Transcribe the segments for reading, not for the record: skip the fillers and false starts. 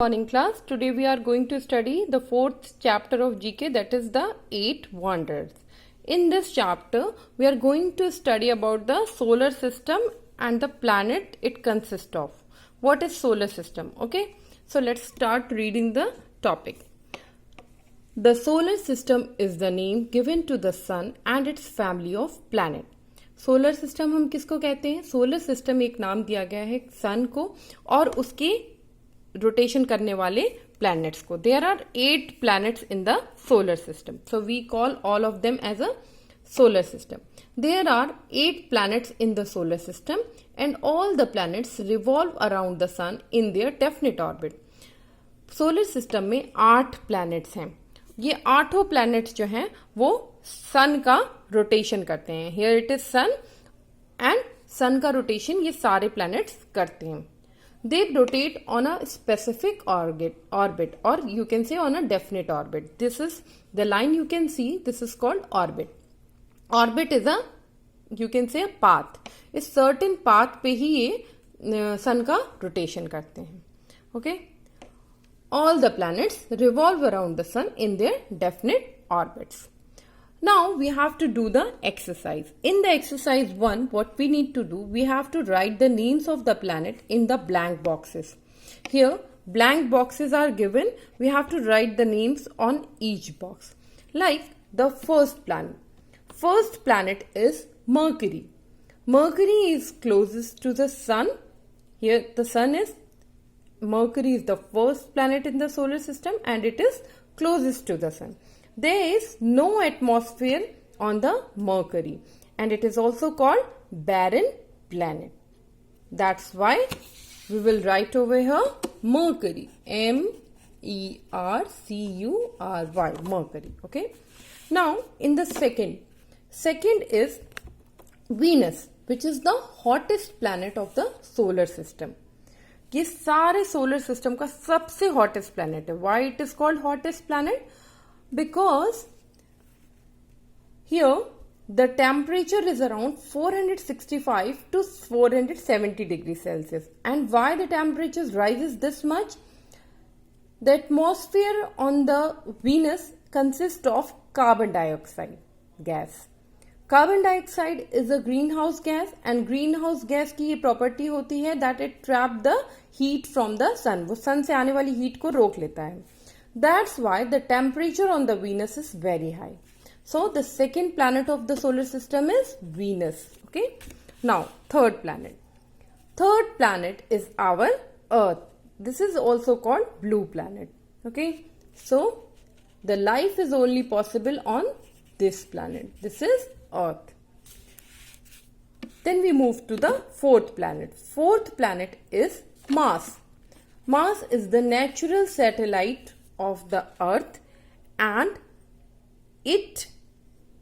Morning class. Today we are going to study the fourth chapter of GK, that is the 8 wonders. In this chapter we are going to study about the solar system and the planet it consists of. What is solar system? Okay, so let's start reading the topic. The solar system is the name given to the sun and its family of planet. Solar system हम किसको कहते हैं? Solar system एक नाम दिया गया है सन को और उसके रोटेशन करने वाले प्लैनेट्स को. There are 8 planets in the solar system, so we call all of them as a solar system. There are 8 planets in the solar system and all the planets revolve around the sun in their definite orbit. Solar system में 8 planets हैं. ये 8 planets जो हैं वो सन का rotation करते हैं. Here it is sun and sun का रोटेशन ये सारे प्लैनेट्स करते हैं. They rotate on a specific orbit or you can say on a definite orbit. This is the line you can see. This is called orbit. Orbit is a, you can say, a path. इस certain path पे ही ये सन का rotation करते हैं. Okay? All the planets revolve around the sun in their definite orbits. Now we have to do the exercise. In the exercise 1, what we need to do, we have to write the names of the planet in the blank boxes. Here, blank boxes are given. We have to write the names on each box. Like the first planet. First planet is Mercury. Mercury is closest to the sun. Here the sun is, Mercury is the first planet in the solar system and it is closest to the sun. There is no atmosphere on the Mercury and it is also called barren planet. That's why we will write over here Mercury. M-E-R-C-U-R-Y. Mercury. Okay. Now in the second is Venus, which is the hottest planet of the solar system. ये सारे solar system का सबसे hottest planet है. Why it is called hottest planet? Because here the temperature is around 465 to 470 degrees Celsius. And why the temperature rises this much? The atmosphere on the Venus consists of carbon dioxide gas. Carbon dioxide is a greenhouse gas and greenhouse gas की ये property होती है that it trap the heat from the sun. वो sun से आने वाली heat को रोक लेता है. That's why the temperature on the Venus is very high. So the second planet of the solar system is Venus. Okay, now third planet is our earth. This is also called blue planet. Okay, so the life is only possible on this planet. This is Earth. Then we move to the fourth planet. Fourth planet is Mars. Mars is the natural satellite of the Earth and it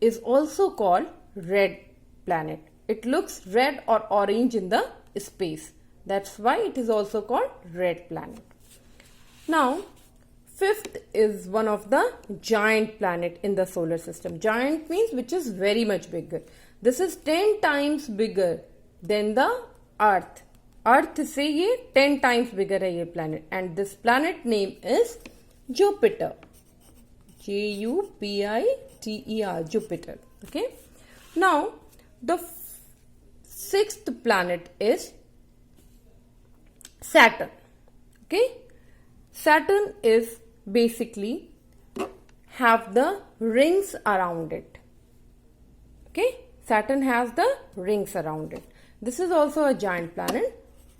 is also called red planet. It looks red or orange in the space. That's why it is also called red planet. Now fifth is one of the giant planet in the solar system. Giant means which is very much bigger. This is 10 times bigger than the Earth. Earth से ये 10 times bigger है ये planet. And this planet name is Jupiter. Jupiter. Jupiter. Okay. Now the sixth planet is Saturn. Okay. Saturn is basically have the rings around it. Okay, Saturn has the rings around it. This is also a giant planet.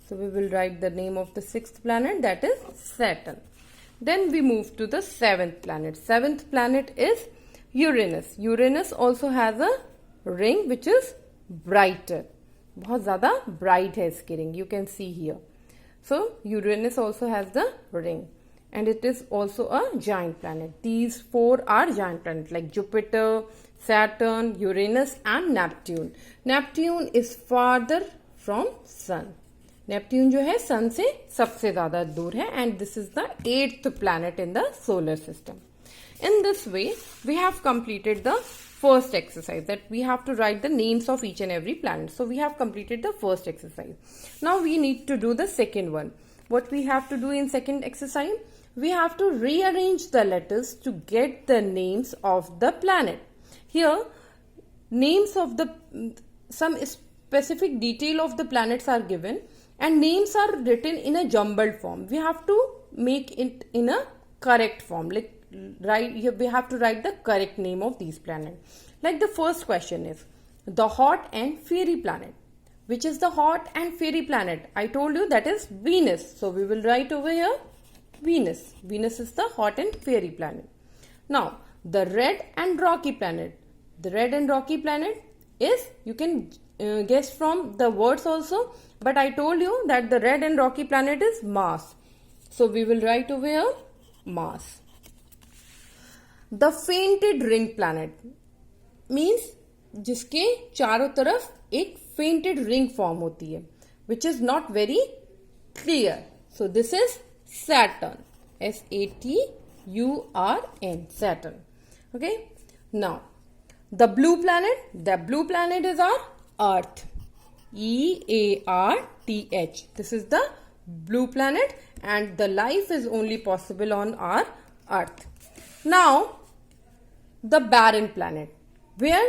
So we will write the name of the sixth planet, that is Saturn. Then we move to the seventh planet. Seventh planet is Uranus. Uranus also has a ring which is brighter. बहुत ज़्यादा bright है इसकी ring. You can see here. So Uranus also has the ring. And it is also a giant planet. These 4 are giant planets like Jupiter, Saturn, Uranus and Neptune. Neptune is farther from Sun. Neptune जो है Sun से सबसे ज़्यादा दूर है and this is the 8th planet in the solar system. In this way, we have completed the first exercise, that we have to write the names of each and every planet. So we have completed the first exercise. Now we need to do the second one. what we have to do in second exercise? We have to rearrange the letters to get the names of the planet. Here, names of some specific detail of the planets are given, and names are written in a jumbled form. We have to make it in a correct form. Like we have to write the correct name of these planets. Like the first question is the hot and fiery planet. Which is the hot and fiery planet? I told you that is Venus. So we will write over here Venus. Venus is the hot and fiery planet. Now, the red and rocky planet. The red and rocky planet is, you can guess from the words also, but I told you that the red and rocky planet is Mars. So we will write over here Mars. The fainted ring planet means जिसके चारों तरफ एक fainted ring form होती है, which is not very clear. So this is Saturn. Saturn. Saturn. Okay. Now, the blue planet. The blue planet is our Earth. EARTH. This is the blue planet, and the life is only possible on our Earth. Now, the barren planet, where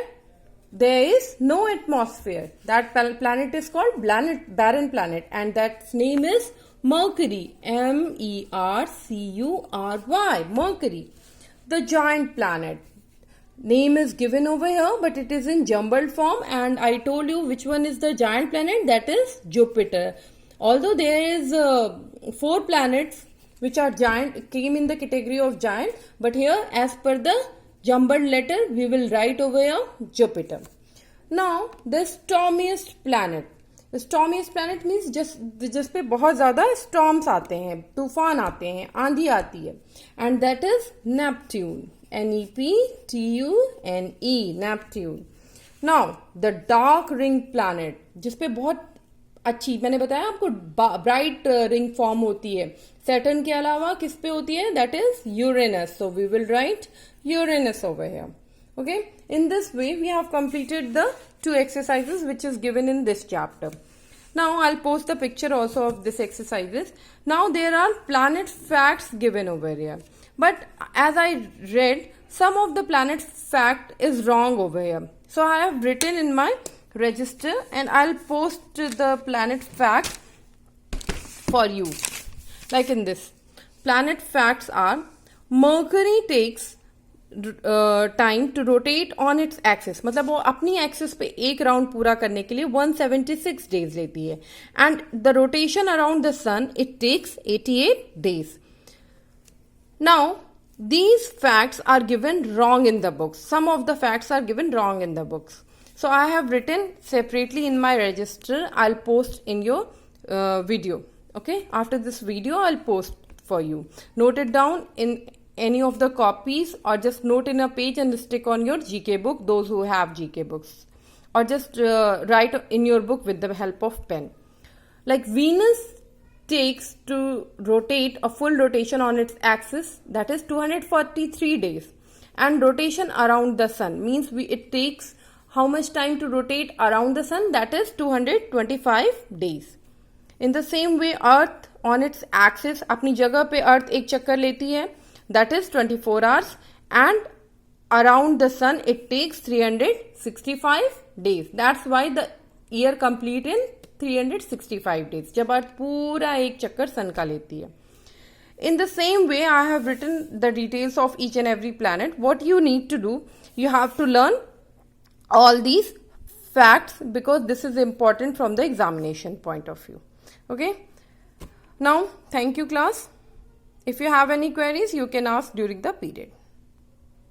there is no atmosphere. That planet is called barren planet, and that name is Mercury. Mercury. Mercury. The giant planet. Name is given over here, but it is in jumbled form, and I told you which one is the giant planet. That is Jupiter. Although there is 4 planets which are giant, came in the category of giant, but here as per the jumbled letter we will write over here Jupiter. Now the stormiest planet. The stormiest planet means जिस पे बहुत ज़्यादा storms आते हैं, तूफान आते हैं, आंधी आती है, and that is Neptune. Neptune. Neptune. Now the dark ring planet, जिस पे बहुत अच्छी, मैंने बताया आपको, ब्राइट रिंग फॉर्म होती है. सैटर्न के अलावा किस पे होती है? That is Uranus. So we will write Uranus over here. Okay, in this way we have completed the 2 exercises which is given in this chapter. Now I'll post the picture also of this exercises. Now there are planet facts given over here, but as I read, some of the planet fact is wrong over here, so I have written in my register and I'll post the planet fact for you. Like in this, planet facts are: Mercury takes time to rotate on its axis, मतलब वो अपनी axis पे एक round पूरा करने के लिए 176 days लेती है, and the rotation around the sun it takes 88 days. Now these facts are given wrong in the books. Some of the facts are given wrong in the books, so I have written separately in my register. I'll post in your video. Okay, after this video I'll post for you. Note it down in any of the copies, or just note in a page and stick on your GK book, those who have GK books, or just write in your book with the help of pen. Like Venus takes to rotate a full rotation on its axis, that is 243 days, and rotation around the sun means it takes how much time to rotate around the sun? That is 225 days. In the same way, Earth on its axis, अपनी जगह पे Earth एक चक्कर लेती है, that is 24 hours, and around the sun it takes 365 days. That's why the year complete in 365 days, जब अर्थ पूरा एक चक्कर सन का लेती है. In the same way, I have written the details of each and every planet. What you need to do, you have to learn all these facts because this is important from the examination point of view. Okay. Now, thank you class. If you have any queries, you can ask during the period.